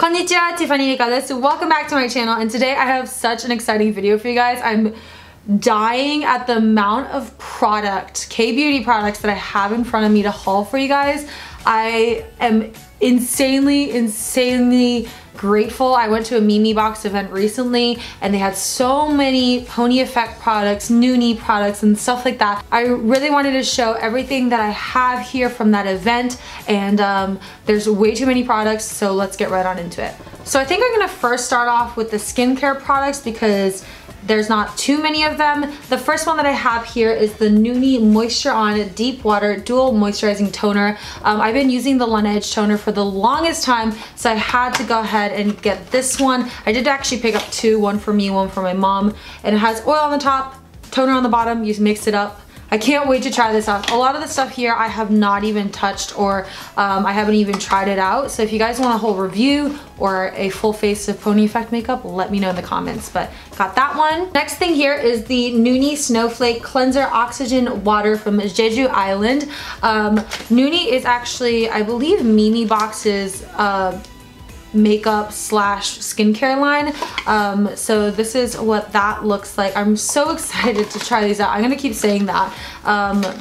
Konnichiwa, Tiffany Rika this. Welcome back to my channel, and today I have such an exciting video for you guys. I'm dying at the amount of product, Kbeauty products that I have in front of me to haul for you guys. I am insanely grateful. I went to a Memebox event recently and they had so many pony effect products, nooni products and stuff like that. I really wanted to show everything that I have here from that event, and there's way too many products, so let's get right on into it. So I think I'm gonna first start off with the skincare products because there's not too many of them. The first one that I have here is the nooni Moisture On Deep Water Dual Moisturizing Toner. I've been using the Laneige toner for the longest time, so I had to go ahead and get this one. I did actually pick up two, one for me, one for my mom, and it has oil on the top, toner on the bottom. You mix it up. I can't wait to try this out. A lot of the stuff here I have not even touched, or I haven't even tried it out. So if you guys want a whole review or a full face of pony effect makeup, let me know in the comments. But got that one. Next thing here is the nooni Snowflake Cleanser Oxygen Water from Jeju Island. Nooni is actually, I believe, Memebox's makeup slash skincare line. So this is what that looks like. I'm so excited to try these out. I'm gonna keep saying that,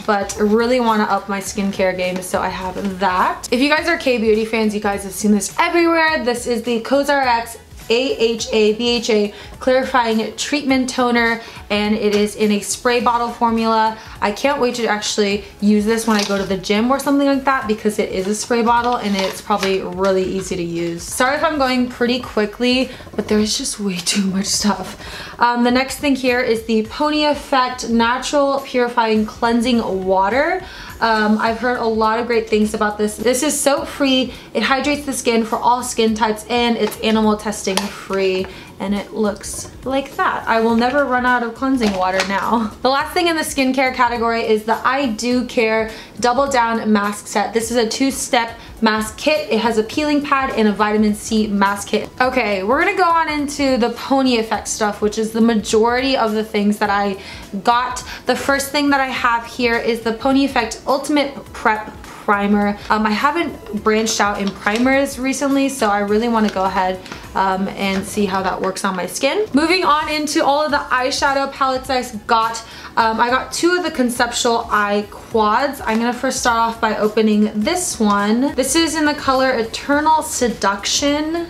but I really want to up my skincare game, so I have that. If you guys are Kbeauty fans, you guys have seen this everywhere. This is the COSRX AHA BHA Clarifying Treatment Toner, and it is in a spray bottle formula. I can't wait to actually use this when I go to the gym or something like that, because it is a spray bottle and it's probably really easy to use. Sorry if I'm going pretty quickly, but there's just way too much stuff. The next thing here is the Pony Effect Natural Purifying Cleansing Water. I've heard a lot of great things about this. This is soap free, it hydrates the skin for all skin types, and it's animal testing free, and it looks like that. I will never run out of cleansing water now. The last thing in the skincare category is the I Do Care Double Down Mask Set. This is a two-step mask kit. It has a peeling pad and a vitamin C mask kit. Okay, we're gonna go on into the pony effect stuff, which is the majority of the things that I got. The first thing that I have here is the Pony Effect Ultimate Prep Primer. I haven't branched out in primers recently, so I really want to go ahead and see how that works on my skin. Moving on into all of the eyeshadow palettes I got. I got two of the Conceptual eye quads. I'm gonna first start off by opening this one. This is in the color Eternal Seduction.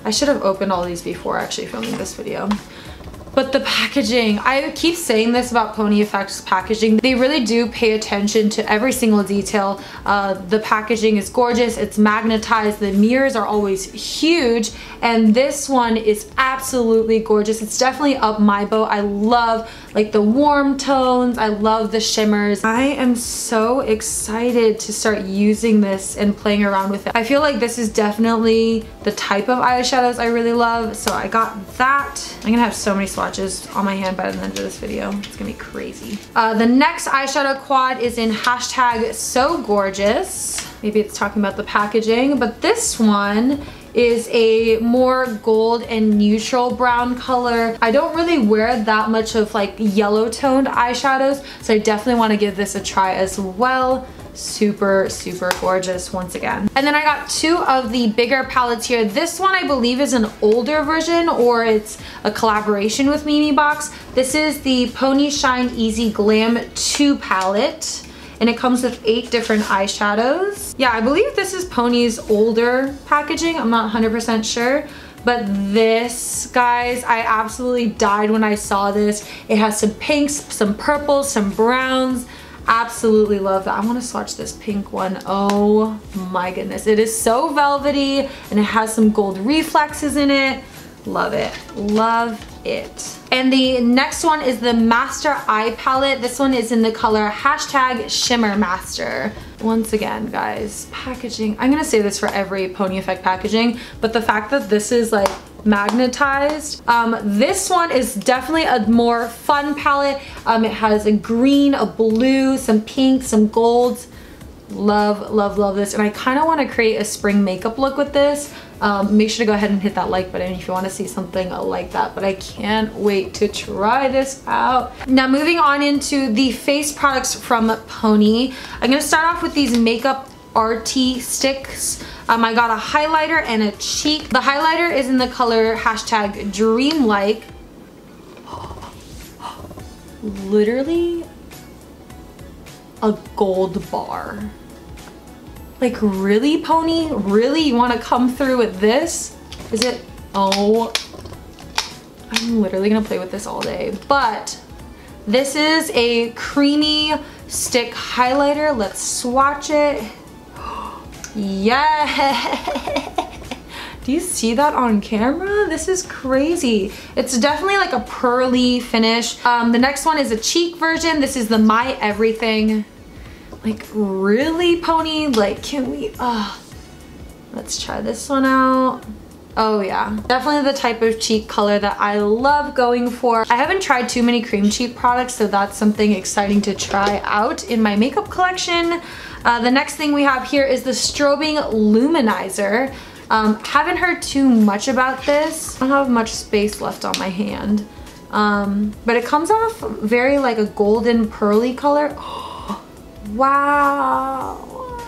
I should have opened all these before actually filming this video. But the packaging, I keep saying this about Pony Effect's packaging. They really do pay attention to every single detail. The packaging is gorgeous, it's magnetized, the mirrors are always huge, and this one is absolutely gorgeous. It's definitely up my boat. I love like the warm tones, I love the shimmers. I am so excited to start using this and playing around with it. I feel like this is definitely the type of eyeshadows I really love, so I got that. I'm gonna have so many swatches on my hand by the end of this video. It's gonna be crazy. The next eyeshadow quad is in hashtag So Gorgeous. Maybe it's talking about the packaging, but this one is a more gold and neutral brown color. I don't really wear that much of like yellow toned eyeshadows, so I definitely want to give this a try as well. Super gorgeous once again. And then I got two of the bigger palettes here. This one I believe is an older version, or it's a collaboration with Memebox. This is the Pony Shine Easy Glam 2 palette, and it comes with 8 different eyeshadows. Yeah, I believe this is Pony's older packaging. I'm not 100% sure. But this, guys, I absolutely died when I saw this. It has some pinks, some purples, some browns. Absolutely love that. I want to swatch this pink one. Oh my goodness. It is so velvety and it has some gold reflexes in it. Love it. Love it. And the next one is the Master Eye Palette. This one is in the color hashtag Shimmer Master. Once again, guys, packaging. I'm gonna say this for every Pony Effect packaging, but the fact that this is like magnetized. This one is definitely a more fun palette. It has a green, a blue, some pink, some golds. Love this, and I kind of want to create a spring makeup look with this. Make sure to go ahead and hit that like button if you want to see something like that, but I can't wait to try this out. Now moving on into the face products from Pony. I'm going to start off with these makeup arty sticks. I got a highlighter and a cheek. The highlighter is in the color hashtag dreamlike. Literally a gold bar. Like, really, Pony? Really? You want to come through with this? Is it? Oh, I'm literally gonna play with this all day. But this is a creamy stick highlighter. Let's swatch it. Yeah. Do you see that on camera? This is crazy. It's definitely like a pearly finish. The next one is a cheek version. This is the My Everything. Like, really, Pony? Like, can we, let's try this one out. Oh yeah, definitely the type of cheek color that I love going for. I haven't tried too many cream cheek products, so that's something exciting to try out in my makeup collection. The next thing we have here is the Strobing Luminizer. Haven't heard too much about this. I don't have much space left on my hand. But it comes off very like a golden pearly color. Wow.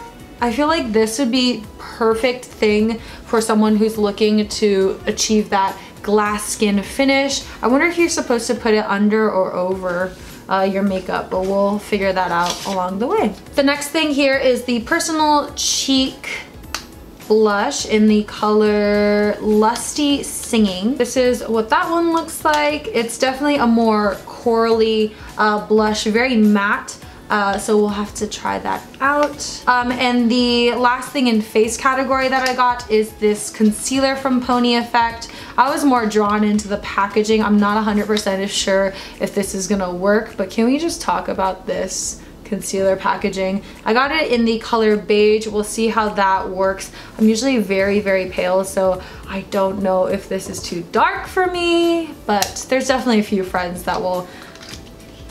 I feel like this would be perfect thing for someone who's looking to achieve that glass skin finish. I wonder if you're supposed to put it under or over your makeup, but we'll figure that out along the way. The next thing here is the Personal Cheek blush in the color Lusty Singing. This is what that one looks like. It's definitely a more corally blush, very matte. So we'll have to try that out. And the last thing in face category that I got is this concealer from Pony Effect. I was more drawn into the packaging. I'm not 100% sure if this is gonna work, but can we just talk about this concealer packaging? I got it in the color beige. We'll see how that works. I'm usually very, very pale, so I don't know if this is too dark for me, but there's definitely a few friends that will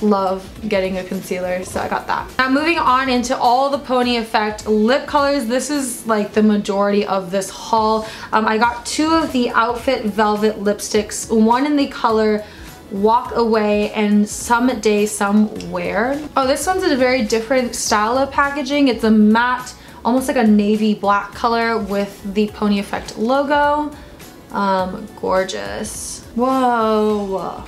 love getting a concealer, so I got that. Now moving on into all the Pony Effect lip colors. This is like the majority of this haul. I got two of the Outfit Velvet lipsticks, one in the color Walk Away and Someday Somewhere. Oh, this one's a very different style of packaging. It's a matte, almost like a navy black color with the Pony Effect logo. Gorgeous. Whoa.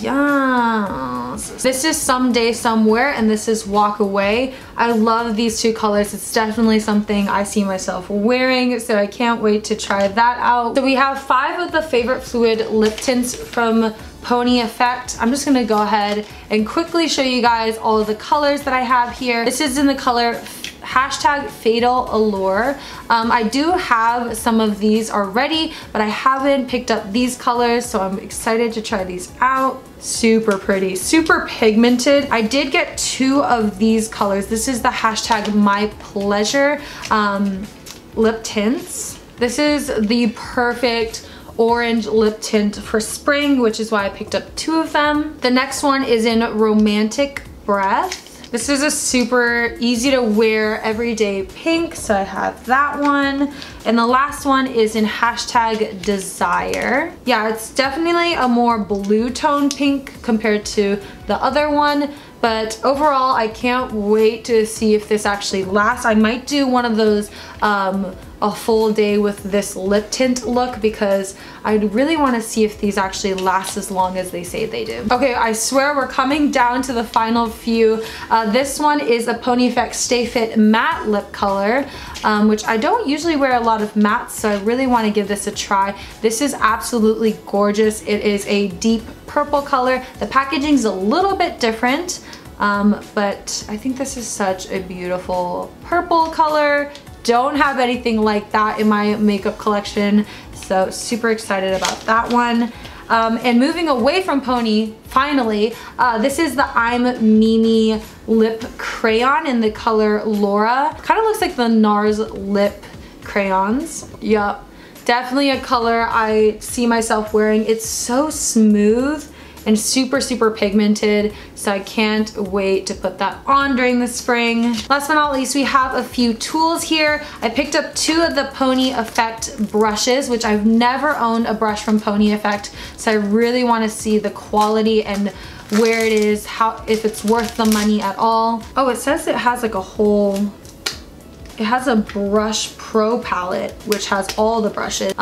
Yes. This is Someday Somewhere and this is Walk Away. I love these two colors. It's definitely something I see myself wearing, so I can't wait to try that out. So we have 5 of the favorite fluid lip tints from Pony Effect. I'm just gonna go ahead and quickly show you guys all of the colors that I have here. This is in the color hashtag Fatal Allure. I do have some of these already, but I haven't picked up these colors, so I'm excited to try these out. Super pretty, super pigmented. I did get 2 of these colors. This is the hashtag My Pleasure lip tints. This is the perfect orange lip tint for spring, which is why I picked up 2 of them. The next one is in Romantic Breath. This is a super easy to wear everyday pink, so I have that one. And the last one is in hashtag Desire. Yeah, it's definitely a more blue tone pink compared to the other one, but overall I can't wait to see if this actually lasts. I might do one of those a full day with this lip tint look because I really want to see if these actually last as long as they say they do. Okay, I swear we're coming down to the final few. This one is a Pony Effect Stay Fit matte lip color, which I don't usually wear a lot of mattes, so I really want to give this a try. This is absolutely gorgeous. It is a deep purple color. The packaging's a little bit different, but I think this is such a beautiful purple color. Don't have anything like that in my makeup collection, so super excited about that one. And moving away from Pony, finally, this is the I'm Mimi lip crayon in the color Laura. Kind of looks like the NARS lip crayons. Yup, definitely a color I see myself wearing. It's so smooth and super, super pigmented, so I can't wait to put that on during the spring. Last but not least, we have a few tools here. I picked up 2 of the Pony Effect brushes, which I've never owned a brush from Pony Effect, so I really want to see the quality and where it is, if it's worth the money at all. Oh, it says it has like a whole It has a Brush Pro palette, which has all the brushes.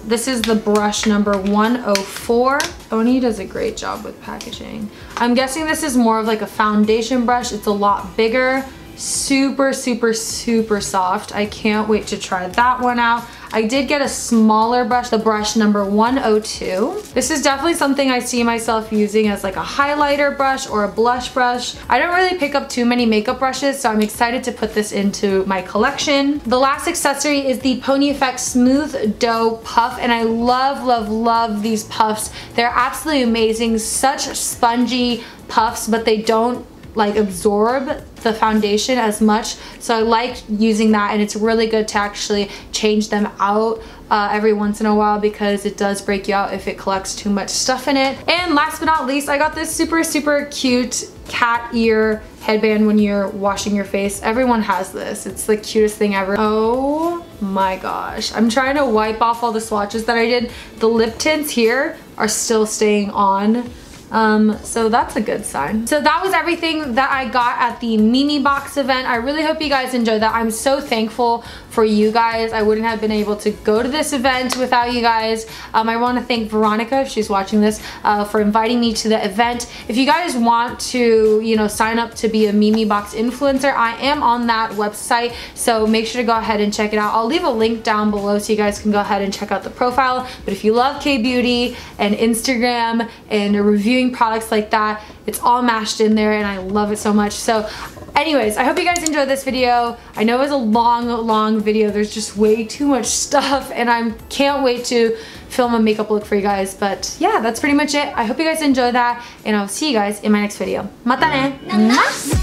This is the brush number 104. Oni does a great job with packaging. I'm guessing this is more of like a foundation brush. It's a lot bigger. Super, super, super soft. I can't wait to try that one out. I did get a smaller brush, the brush number 102. This is definitely something I see myself using as like a highlighter brush or a blush brush. I don't really pick up too many makeup brushes, so I'm excited to put this into my collection. The last accessory is the Pony Effect Smooth Dough Puff, and I love, love, love these puffs. They're absolutely amazing. Such spongy puffs, but they don't like absorb the foundation as much, so I like using that, and it's really good to actually change them out every once in a while because it does break you out if it collects too much stuff in it. And last but not least, I got this super, super cute cat ear headband when you're washing your face. Everyone has this. It's the cutest thing ever. Oh my gosh. I'm trying to wipe off all the swatches that I did. The lip tints here are still staying on. So that's a good sign. So that was everything that I got at the Memebox event. I really hope you guys enjoyed that. I'm so thankful for you guys. I wouldn't have been able to go to this event without you guys. I want to thank Veronica, if she's watching this, for inviting me to the event. If you guys want to, you know, sign up to be a Memebox influencer, I am on that website, so make sure to go ahead and check it out. I'll leave a link down below so you guys can go ahead and check out the profile. But if you love Kbeauty and Instagram and reviewing products like that, it's all mashed in there and I love it so much. So anyways, I hope you guys enjoyed this video. I know it was a long video. There's just way too much stuff and I can't wait to film a makeup look for you guys. But yeah, that's pretty much it. I hope you guys enjoyed that and I'll see you guys in my next video. Mata ne!